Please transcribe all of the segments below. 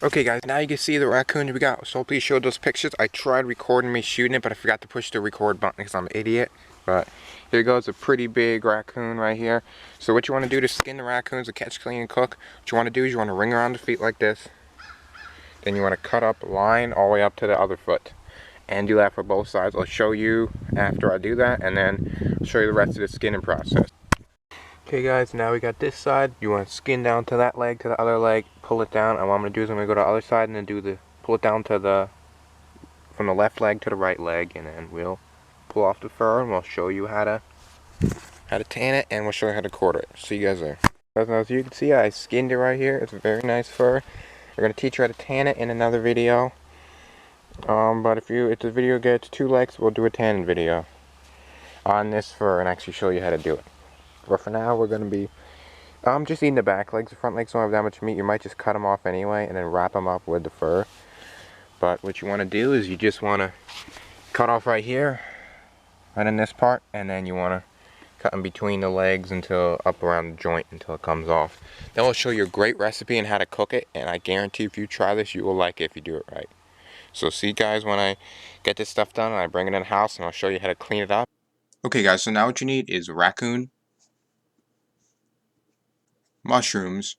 Okay guys, now you can see the raccoon we got. So please show those pictures. I tried recording me shooting it, but I forgot to push the record button because I'm an idiot. But here goes a pretty big raccoon right here. So what you want to do to skin the raccoons, to catch, clean, and cook, what you want to do is you want to ring around the feet like this. Then you want to cut up a line all the way up to the other foot. And do that for both sides. I'll show you after I do that, and then I'll show you the rest of the skinning process. Okay guys, now we got this side. You want to skin down to that leg, to the other leg, pull it down, and what I'm going to do is I'm going to go to the other side and then pull it down to from the left leg to the right leg, and then we'll pull off the fur and we'll show you how to tan it, and we'll show you how to quarter it. See you guys there. As you can see, I skinned it right here. It's a very nice fur. We're going to teach you how to tan it in another video. But if the video gets 2 likes, we'll do a tanning video on this fur and actually show you how to do it. But for now, we're going to be just eating the back legs. The front legs don't have that much meat. You might just cut them off anyway and then wrap them up with the fur. But what you want to do is you just want to cut off right here, right in this part, and then you want to cut in between the legs until up around the joint until it comes off. Then we'll show you a great recipe on how to cook it, and I guarantee if you try this, you will like it if you do it right. So see guys, when I get this stuff done, I bring it in the house and I'll show you how to clean it up. Okay guys, so now what you need is raccoon, mushrooms,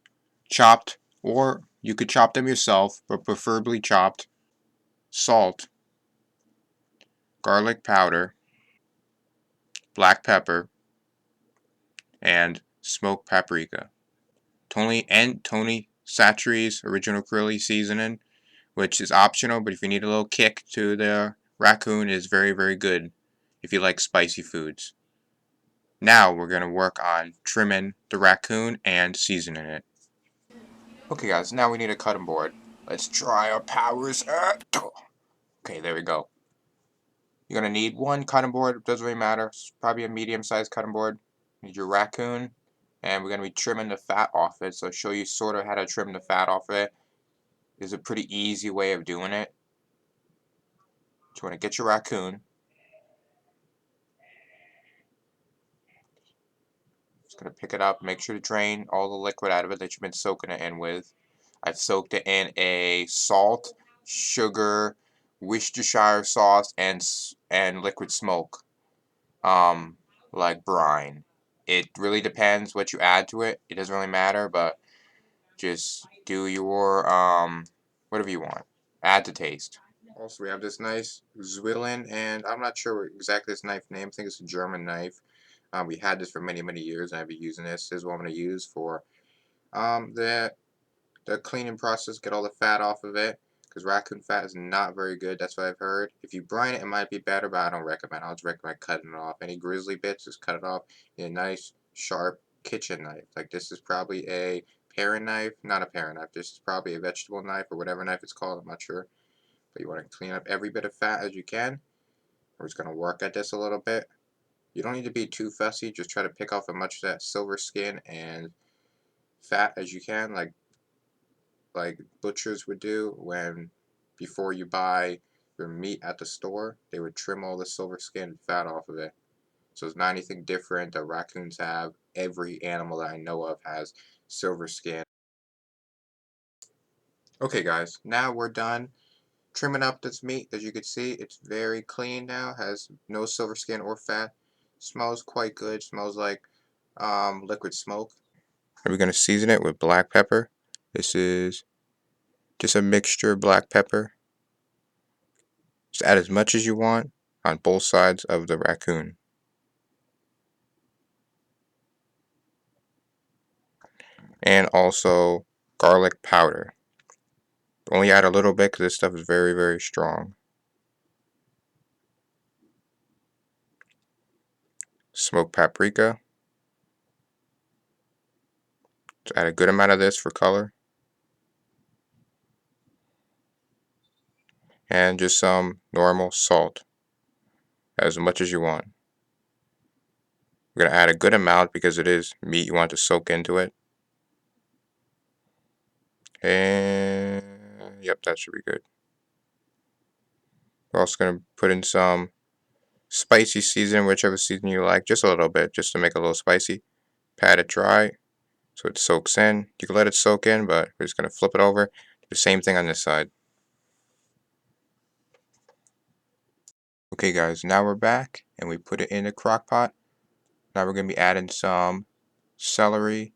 chopped, or you could chop them yourself, but preferably chopped, salt, garlic powder, black pepper, and smoked paprika. Tony Chachere's original curly seasoning, which is optional, but if you need a little kick to the raccoon, it is very, very good if you like spicy foods. Now we're going to work on trimming the raccoon and seasoning it. Okay guys, now we need a cutting board. Let's try our powers. Okay, there we go. You're going to need one cutting board. It doesn't really matter. It's probably a medium-sized cutting board. You need your raccoon. And we're going to be trimming the fat off it. So I'll show you sort of how to trim the fat off it. There's a pretty easy way of doing it. So you want to get your raccoon. Just going to pick it up. Make sure to drain all the liquid out of it that you've been soaking it in with. I've soaked it in a salt, sugar, Worcestershire sauce, and liquid smoke, like brine. It really depends what you add to it. It doesn't really matter, but just do your whatever you want. Add to taste. Also, we have this nice Zwillen, and I'm not sure exactly this knife name. I think it's a German knife. We had this for many, many years, and I've been using this. This is what I'm going to use for the cleaning process, get all the fat off of it, because raccoon fat is not very good. That's what I've heard. If you brine it, it might be better, but I don't recommend. I'll just recommend cutting it off. Any grizzly bits, just cut it off. You need a nice, sharp kitchen knife. Like this is probably a paring knife. Not a paring knife. This is probably a vegetable knife or whatever knife it's called. I'm not sure. But you want to clean up every bit of fat as you can. We're just going to work at this a little bit. You don't need to be too fussy. Just try to pick off as much of that silver skin and fat as you can, like butchers would do before you buy your meat at the store. They would trim all the silver skin and fat off of it. So it's not anything different that raccoons have. Every animal that I know of has silver skin. Okay guys, now we're done trimming up this meat. As you can see, it's very clean now, has no silver skin or fat. Smells quite good. Smells like liquid smoke. And we're going to season it with black pepper. This is just a mixture of black pepper. Just add as much as you want on both sides of the raccoon. And also garlic powder. Only add a little bit because this stuff is very, very strong. Smoked paprika. Just add a good amount of this for color. And just some normal salt. As much as you want. We're going to add a good amount because it is meat you want to soak into it. And yep, that should be good. We're also going to put in some spicy seasoning, whichever seasoning you like, just a little bit, just to make it a little spicy. Pat it dry so it soaks in. You can let it soak in, but we're just going to flip it over, The same thing on this side. Okay guys, now we're back and we put it in the crock pot. Now we're going to be adding some celery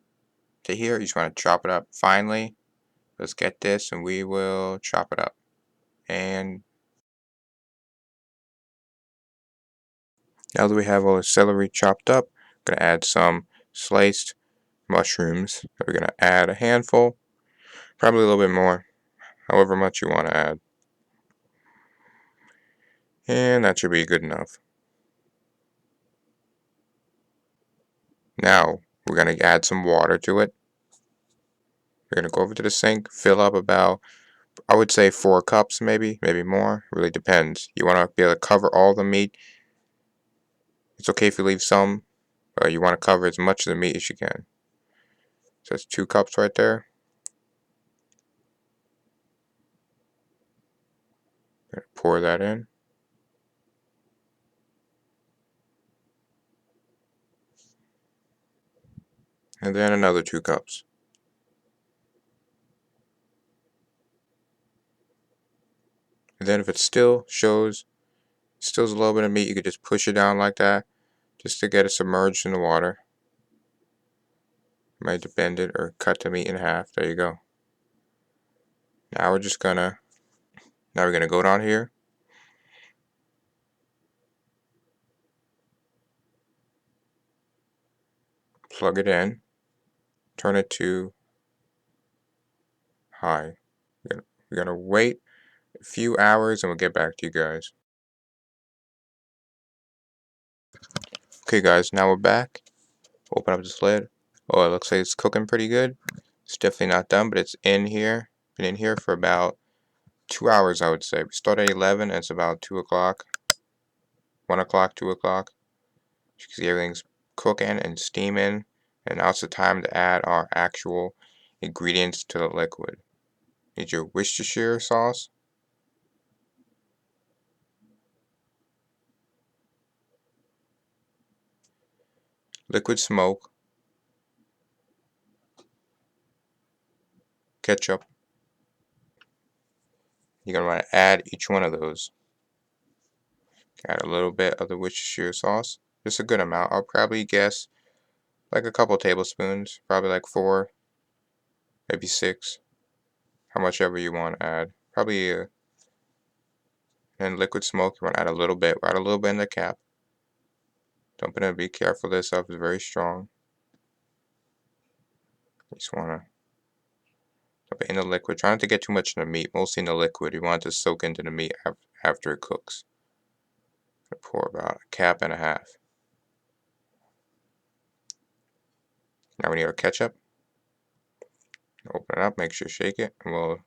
to here. You just want to chop it up finely. Let's get this and we will chop it up. And now that we have all the celery chopped up, I'm going to add some sliced mushrooms. We're going to add a handful, probably a little bit more, however much you want to add. And that should be good enough. Now we're going to add some water to it. We're going to go over to the sink, fill up about, I would say 4 cups maybe more. Really depends. You want to be able to cover all the meat. It's okay if you leave some, but you want to cover as much of the meat as you can. So that's 2 cups right there. Pour that in. And then another 2 cups. And then if it still shows, still a little bit of meat, you could just push it down like that, just to get it submerged in the water. You might have to bend it or cut the meat in half. There you go. Now we're gonna go down here. Plug it in. Turn it to high. We're gonna wait a few hours and we'll get back to you guys. Okay guys, now we're back. Open up this lid. Oh, it looks like it's cooking pretty good. It's definitely not done, but it's in here. Been in here for about 2 hours, I would say. We start at 11 and it's about 2 o'clock. 1 o'clock, 2 o'clock. You can see everything's cooking and steaming. And now it's the time to add our actual ingredients to the liquid. Need your Worcestershire sauce. Liquid smoke. Ketchup. You're going to want to add each one of those. Add a little bit of the Worcestershire sauce. Just a good amount. I'll probably guess like a couple tablespoons. Probably like 4, maybe 6. How much ever you want to add. Probably, and liquid smoke, you want to add a little bit. Add a little bit in the cap. Dump it in. Be careful. This stuff is very strong. You just want to dump it in the liquid. Try not to get too much in the meat. Mostly in the liquid. You want it to soak into the meat after it cooks. Pour about a cap and a half. Now we need our ketchup. Open it up, make sure you shake it, and we'll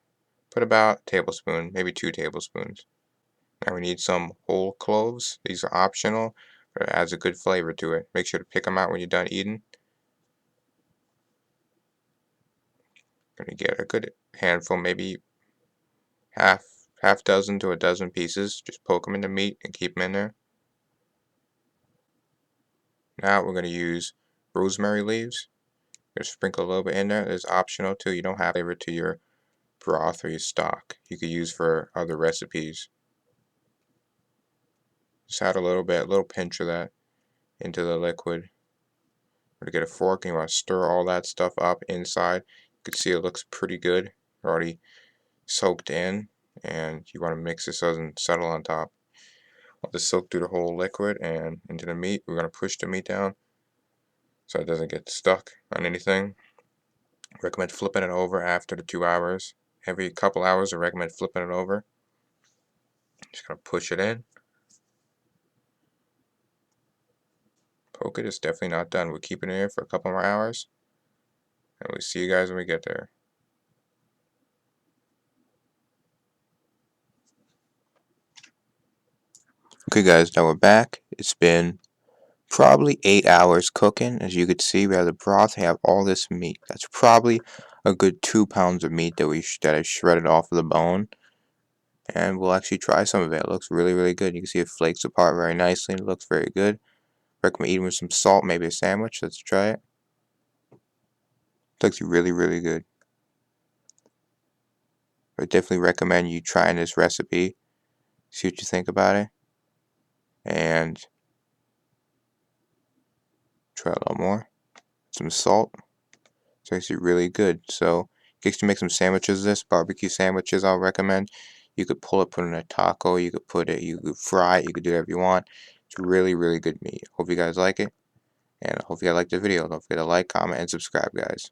put about a tablespoon, maybe 2 tablespoons. Now we need some whole cloves. These are optional, but it adds a good flavor to it. Make sure to pick them out when you're done eating. Gonna get a good handful, maybe half dozen to a dozen pieces. Just poke them in the meat and keep them in there. Now we're gonna use rosemary leaves. Just sprinkle a little bit in there. It's optional too. You don't have flavor to your broth or your stock. You could use for other recipes. Just add a little pinch of that into the liquid. We're gonna get a fork and you want to stir all that stuff up inside. You can see it looks pretty good. Already soaked in, and you want to mix this so it doesn't settle on top. Let this soak through the whole liquid and into the meat. We're gonna push the meat down so it doesn't get stuck on anything. Recommend flipping it over after the 2 hours. Every couple hours, I recommend flipping it over. Just gonna push it in. Poke it. It's definitely not done. We're keeping it in for a couple more hours, and we'll see you guys when we get there. Okay guys, now we're back. It's been probably 8 hours cooking. As you can see, we have the broth, we have all this meat. That's probably a good 2 pounds of meat that I shredded off of the bone. And we'll actually try some of it. It looks really, really good. You can see it flakes apart very nicely. It looks very good. Recommend eating with some salt, maybe a sandwich. Let's try it. It looks really, really good. I definitely recommend you trying this recipe. See what you think about it. And try a little more. Some salt. It's actually really good. So, in case you make some sandwiches, this barbecue sandwiches, I'll recommend. You could pull it, put it in a taco. You could fry it. You could do whatever you want. It's really, really good meat. Hope you guys like it. And I hope you guys liked the video. Don't forget to like, comment, and subscribe, guys.